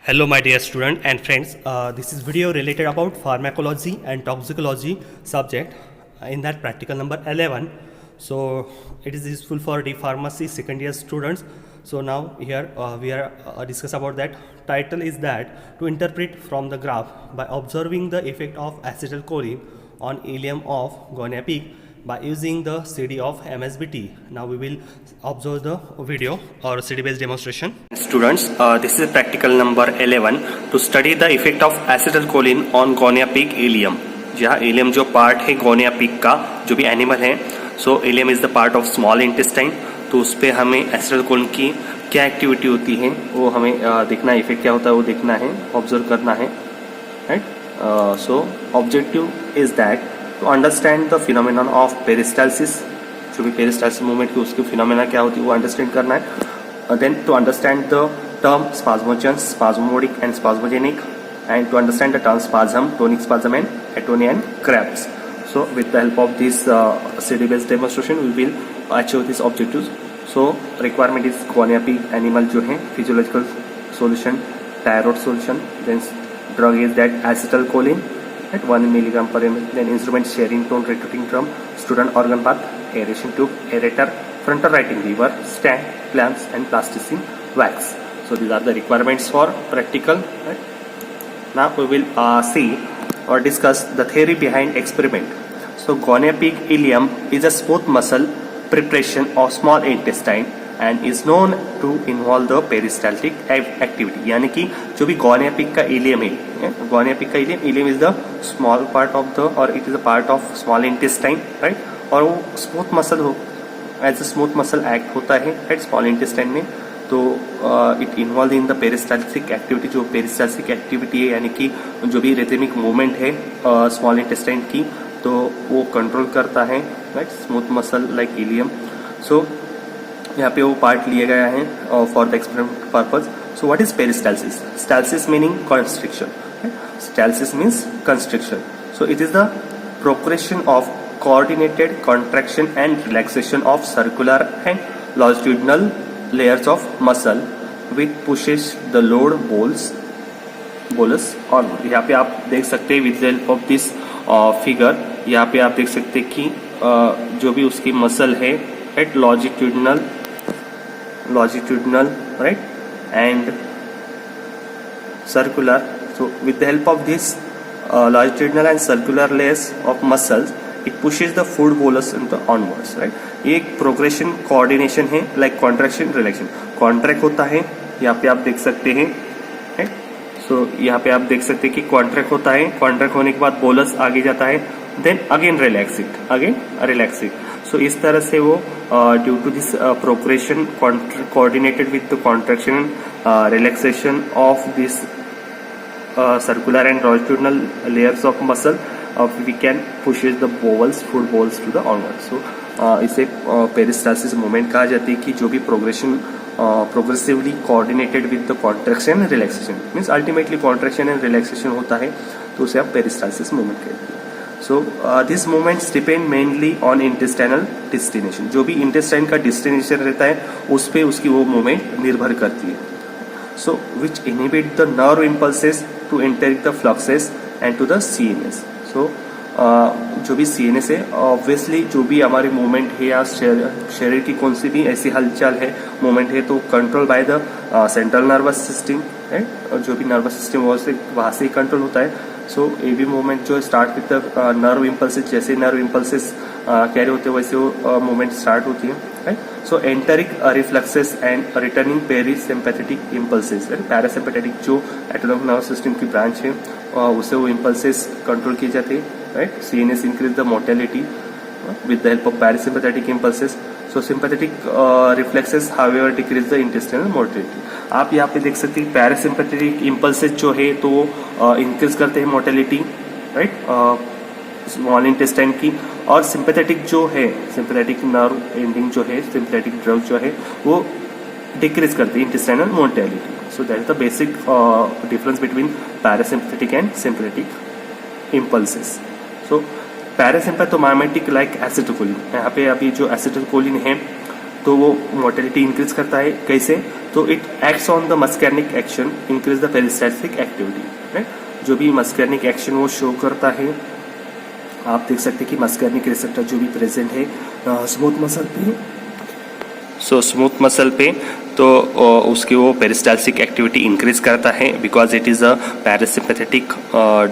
Hello my dear student and friends, this is video related about pharmacology and toxicology subject in that practical number 11. So it is useful for the pharmacy second year students. So now here we are discuss about that. Title is that to interpret from the graph by observing the effect of acetylcholine on ileum of guinea pig by using the CD of MSBT. Now we will observe the video or CD based demonstration. Students, this is practical number 11 to study the effect of acetylcholine on guinea pig ileum. जहाँ ileum जो part है guinea pig का जो भी animal है, सो ileum is the part of small intestine, तो उस पर हमें acetylcholine की क्या एक्टिविटी होती है वो हमें देखना है, इफेक्ट क्या होता है वो देखना है, ऑब्जर्व करना है, right. So objective is that to understand the phenomenon of peristalsis, जो भी peristalsis movement की उसकी phenomena क्या होती है वो understand करना है. Then to understand the term spasmogens, spasmodic and spasmogenic, and to understand the term spasm, tonic spasm and atonian cramps. So with the help of this CD based demonstration we will achieve these objectives. So requirement is guinea pig animal जो है, physiological solution, thyroid solution, then drug is that acetylcholine at 1 milligram per ml, then instrument sharing tone, recruiting drum, student organ path, aeration tube, aerator, frontal writing lever, stand, clamps and plasticine wax. So these are the requirements for practical, right? Now we will see or discuss the theory behind experiment. So guinea pig ileum is a smooth muscle preparation of small intestine and is known to involve the peristaltic activity. यानी कि जो भी guinea pig का ileum है, guinea pig का ileum is the small part of the or it is a part of small intestine, right? और वो smooth muscle हो, as a smooth muscle act होता है, right? Small intestine में, तो it involved in the peristaltic activity. जो peristaltic activity है यानी कि जो भी rhythmic movement है small intestine की, तो वो control करता है, right? Smooth muscle like ileum. So यहाँ पे वो पार्ट लिया गया है for the experiment purpose. So what is peristalsis? Stalsis meaning constriction, stalsis means constriction. So it is the procreation of coordinated contraction and relaxation of circular and longitudinal layers of muscle which pushes the load bolus on. यहाँ पे आप देख सकते हैं with the help of this figure, यहाँ पे आप देख सकते हैं कि जो भी उसकी मसल है eight longitudinal, right, and circular. So with the help of this longitudinal and circular layers of muscles, it pushes the food bolus into onwards, right. ये एक प्रोग्रेशन कोऑर्डिनेशन है, लाइक कॉन्ट्रैक्शन रिलैक्शन. कॉन्ट्रैक्ट होता है, यहाँ पे आप देख सकते हैं, right? So यहाँ पे आप देख सकते हैं कि कॉन्ट्रैक्ट होता है, कॉन्ट्रैक्ट होने के बाद बोलस आगे जाता है, then again relax it. So इस तरह से वो due to this progression coordinated with the contraction and relaxation of this circular and longitudinal layers of muscle, we can pushes the food bowels to the onward. So इसे peristalsis movement कहा जाती है कि जो भी progressively coordinated with the contraction and relaxation, means ultimately contraction and relaxation होता है, तो उसे आप पेरिस्टाल्सिस मूवमेंट कहते हैं. So this movements depend mainly on intestinal destination. जो भी इंटेस्टाइन का डेस्टिनेशन रहता है उस पर उसकी वो मूवमेंट निर्भर करती है. So which inhibit the nerve impulses to enter the plexuses and to the CNS. So जो भी CNS है, ऑब्वियसली जो भी हमारी मूवमेंट है या शरीर की कौन सी भी ऐसी हलचल है, मूवमेंट है, तो control by the central nervous system, right. जो भी नर्वस सिस्टम वहाँ से ही कंट्रोल होता है. सो ये भी मूवमेंट जो start with the nerve impulses, जैसे नर्व इम्पल्सेस कैरी होते हैं वैसे वो मूवमेंट स्टार्ट होती है, right. So enteric reflexes and returning parasympathetic impulses, parasympathetic जो एटोनोमिक नर्वस सिस्टम की ब्रांच है उससे वो इम्पल्सेस कंट्रोल किए जाते हैं, right. CNS increase the mortality with the help of parasympathetic impulses. So sympathetic reflexes however decrease the intestinal mortality. आप यहाँ पे देख सकते हैं पैरासिम्पैथेटिक इम्पल्सेस जो है तो इंक्रीज करते हैं मोर्टेलिटी, राइट, स्मॉल इंटेस्टाइन की. और सिंपैथेटिक जो है, सिंपैथेटिक नर्व एंडिंग जो है, सिंपैथेटिक ड्रग जो है वो डिक्रीज करती है intestinal mortality. So that is the basic difference between parasympathetic and sympathetic impulses. So parasympathomimetic like acetylcholine, यहाँ पे अभी जो एसिटोकोलिन है तो वो मोर्टेलिटी इंक्रीज करता है. कैसे? तो it acts on the muscarinic action, increase the peristaltic activity, right. जो भी मस्कैर्निक एक्शन वो शो करता है, आप देख सकते हैं कि मस्कैर्निक रिसेप्टर जो भी प्रेजेंट है स्मूथ मसल पे, सो स्मूथ मसल पे, तो उसकी वो पेरिस्टाल्सिक एक्टिविटी इंक्रीज करता है because it is a parasympathetic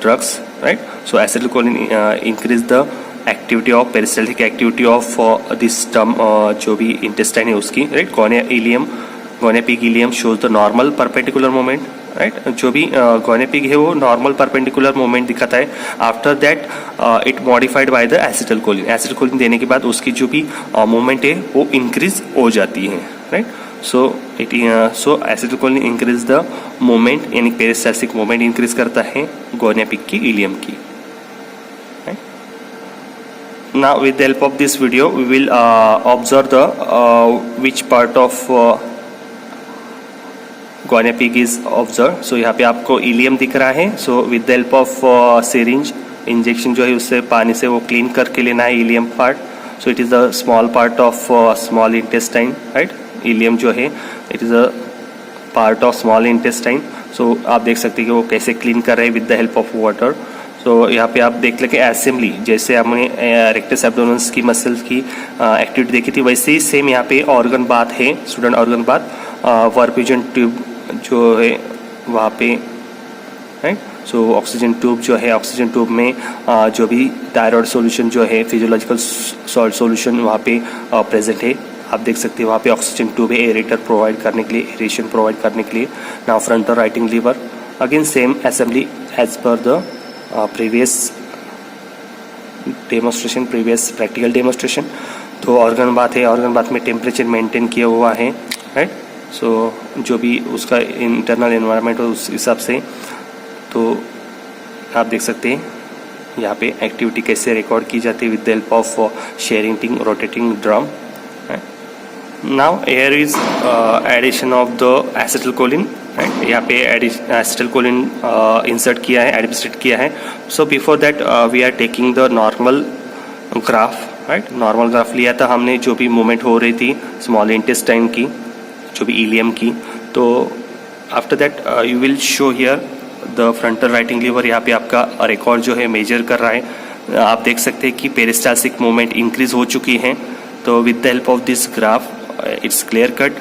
drugs, right. So acetylcholine increase the activity of peristaltic activity of this term, जो भी इंटेस्टाइन है उसकी, right. Guinea pig ileum shows the normal perpendicular moment, right. जो भी गोनेपिक है वो नॉर्मल परपेंडिकुलर मोमेंट दिखाता है। After that it modified by the acetylcholine, acetylcholine देने के बाद उसकी जो भी मोमेंट है वो इंक्रीज हो जाती है, right. So acetylcholine increase the moment, यानी पेरिस्टाल्सिक मोमेंट इंक्रीज करता है गोनेपिक की इलियम की। Now with the help of this video we will observe the which part of guinea pig is observe. So यहाँ पे आपको इलियम दिख रहा है। So with the help of syringe injection जो है उससे पानी से वो क्लीन करके लेना है ileum part. So it is the small part of small intestine, right. Ileum जो है it is a part of small intestine. So आप देख सकते हैं कि वो कैसे क्लीन कर रहे हैं with the help of water. तो यहाँ पे आप देख लें असेंबली, जैसे हमने रेक्टस एब्डोमिनस की मसल्स की एक्टिविटी देखी थी, वैसे ही सेम यहाँ पे ऑर्गन बाथ है, स्टूडेंट ऑर्गन बाथ, वर्पिजन ट्यूब जो है वहाँ पे, राइट। सो ऑक्सीजन ट्यूब जो है, ऑक्सीजन ट्यूब में जो भी थायराइड सॉल्यूशन जो है, फिजियोलॉजिकल सॉल्ट सॉल्यूशन वहाँ पे प्रेजेंट है। आप देख सकते हैं वहाँ पे ऑक्सीजन ट्यूब है एरेटर प्रोवाइड करने के लिए, एरेशन प्रोवाइड करने के लिए। Now frontal writing lever, again same assembly as per the previous demonstration, previous practical demonstration. तो ऑर्गन बाथ है, ऑर्गन बाथ में टेम्परेचर मेंटेन किया हुआ है, राइट। सो जो भी उसका इंटरनल एनवायरनमेंट हो उस हिसाब से, तो आप देख सकते हैं यहाँ पे एक्टिविटी कैसे रिकॉर्ड की जाती है with the help of sharing rotating drum. Now here is addition of the acetylcholine, right. यहाँ पे एसिटिलकोलिन इंसर्ट किया है, एडमिनिस्ट्रेट किया है। So before that we are taking the normal graph, right. Normal graph लिया था हमने, जो भी मूवमेंट हो रही थी स्मॉल इंटेस्टाइन की, जो भी इलियम की। तो after that you will show here the frontal writing lever. यहाँ पे आपका रिकॉर्ड जो है मेजर कर रहा है। आप देख सकते हैं कि पेरिस्टाल्सिक मूवमेंट इंक्रीज हो चुकी है। तो with the help of this graph it's clear cut,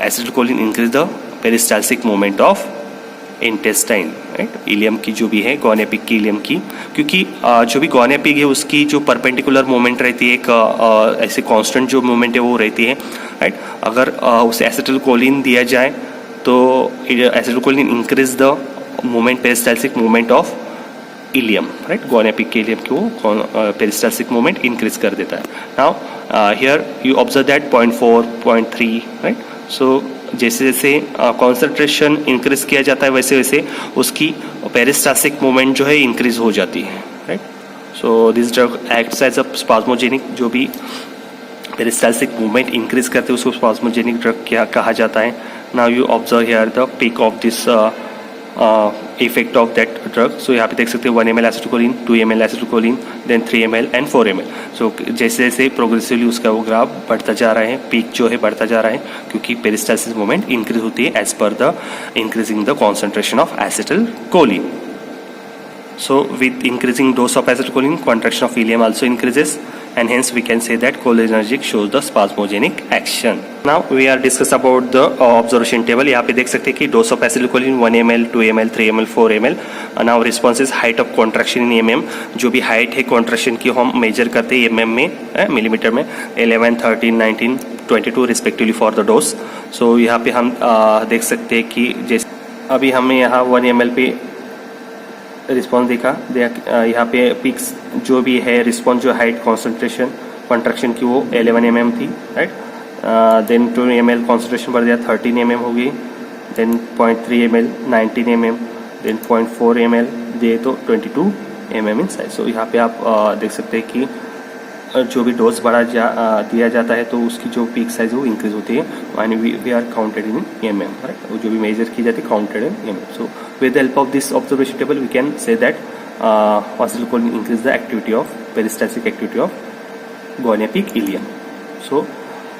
acetylcholine increase the peristaltic movement of intestine, right. Ileum की जो भी है, गोनेपिक की इलियम की, क्योंकि जो भी गोनेपिक है उसकी जो परपेंडिकुलर मूवमेंट रहती है, एक ऐसे कांस्टेंट जो मूवमेंट है वो रहती है, राइट। अगर उसे एसिटिलकोलिन दिया जाए तो acetylcholine increase the movement, peristaltic movement of ileum, right. Guinea pig के इलियम की वो पेरिस्टाल्सिक मूवमेंट इंक्रीज कर देता है। Now here you observe that 0.4, 0.3, right. So जैसे जैसे कॉन्सेंट्रेशन इंक्रीज किया जाता है वैसे वैसे उसकी पेरिस्टाल्सिक मूवमेंट जो है इंक्रीज हो जाती है, right. So this drug acts as a spasmogenic, जो भी पेरिस्टाल्सिक मूवमेंट इंक्रीज करते हैं उसको स्पाज्मोजेनिक ड्रग क्या कहा जाता है। Now you observe here the peak of this effect of that drug. So यहाँ पे देख सकते हैं 1 ml acetylcholine, 2 ml acetylcholine, then 3 ml and 4 ml। So जैसे जैसे प्रोग्रेसिवली उसका वो ग्राफ बढ़ता जा रहा है, पीक जो है बढ़ता जा रहा है, क्योंकि पेरिस्टाल्सिस मूवमेंट इंक्रीज होती है as per the increasing the concentration of acetylcholine. So with increasing dose of acetylcholine, contraction of ileum also increases, and hence we can say that cholinergic shows the spasmogenic action. Now we are discuss about the observation table. यहाँ पे देख सकते हैं कि dose of acetylcholine 1 ml, 2 ml, 3 ml, 4 ml. Now response is height of contraction in mm. जो भी height है contraction की हम measure करते हैं mm में, मिलीमीटर में, 11, 13, 19, 22 respectively for the dose. So यहाँ पे हम देख सकते हैं कि जैसे अभी हमें यहाँ 1 ml पे रिस्पॉन्स देखा, यहाँ पे पिक्स जो भी है रिस्पॉन्स जो हाइट कॉन्सेंट्रेशन कॉन्ट्रैक्शन की वो 11 mm थी, राइट। देन 2 ml कॉन्सेंट्रेशन बढ़ गया 13 mm हो गई, then 0.3 ml 19 mm, then 0.4 ml दे तो 22 mm इन साइज। सो यहाँ पे आप देख सकते हैं कि जो भी डोज दिया जाता है तो उसकी जो पीक साइज है वो इंक्रीज होती है, and we are counted in mm, right. वो जो भी मेजर की जाती है counted in mm। So with the help of this observation table we can say that acetylcholine increase the activity of peristaltic activity of gonepic ileum. So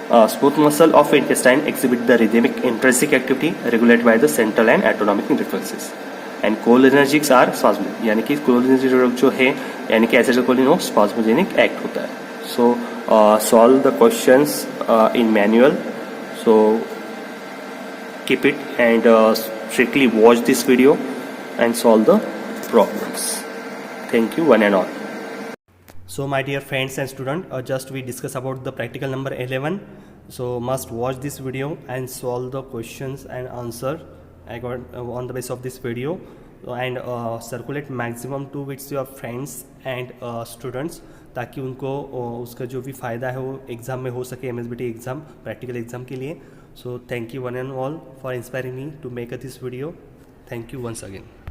Smooth muscle of intestine exhibit the rhythmic intrinsic activity regulated by the central and autonomic reflexes. And cholinergics are spasmodic, यानी कि cholinergic जो है यानी कि acetylcholine spasmogenic act होता है. So solve the questions in manual. So keep it and strictly watch this video and solve the problems. Thank you one and all. So my dear friends and students, just we discuss about the practical number 11. So must watch this video and solve the questions and answer on the basis of this video, and circulate maximum to with your friends and students, ताकि उनको उसका जो भी फ़ायदा है वो exam में हो सके, MSBT एग्ज़ाम प्रैक्टिकल एग्ज़ाम के लिए. So thank you one and all for inspiring me to make this video. Thank you once again.